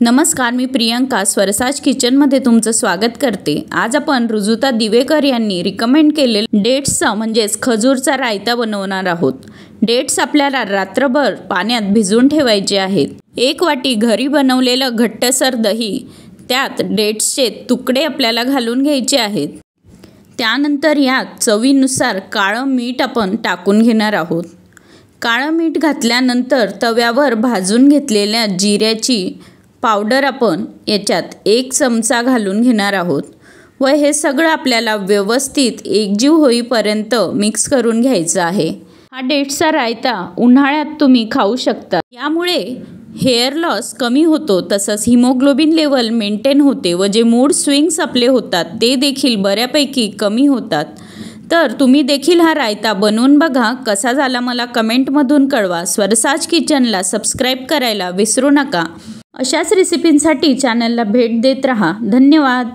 नमस्कार, मी प्रियंका स्वरसाज किचनमध्ये तुमचं स्वागत करते। आज आपण रुजुता दिवेकर यांनी रिकमेंड केलेले डेट्सचा म्हणजेच खजूरचा रायता बनवणार आहोत। डेट्स आपल्याला रात्रभर पाण्यात भिजवून ठेवायचे आहेत। 1 वाटी घरी बनवलेलं घट्टसर दही, त्यात डेट्सचे तुकडे आपल्याला घालून घ्यायचे आहेत। त्यानंतर यात चवीनुसार काळं मीठ आपण टाकून घेणार आहोत। काळं मीठ घातल्यानंतर तव्यावर भाजून घेतलेल्या जिऱ्याची पावडर आपण याच्यात 1 चमचा घालून घेणार आहोत व हे सगळं आपल्याला व्यवस्थित एकजीव होईपर्यंत मिक्स करून घ्यायचं आहे। हा डेट्सचा रायता उन्हाळ्यात तुम्ही खाऊ शकता। यामुळे हेअर लॉस कमी होतो, तसंच हिमोग्लोबिन लेवल मेंटेन होते व जे मूड स्विंग्स आपले होतात ते देखील बऱ्यापैकी कमी होतात। तर तुम्ही देखील हा रायता बनवून बघा, कसा झाला मला कमेंटमधून कळवा। स्वरसाज किचनला सबस्क्राईब करायला विसरू नका। अशाच रेसिपींसाठी चॅनलला भेट देत रहा। धन्यवाद।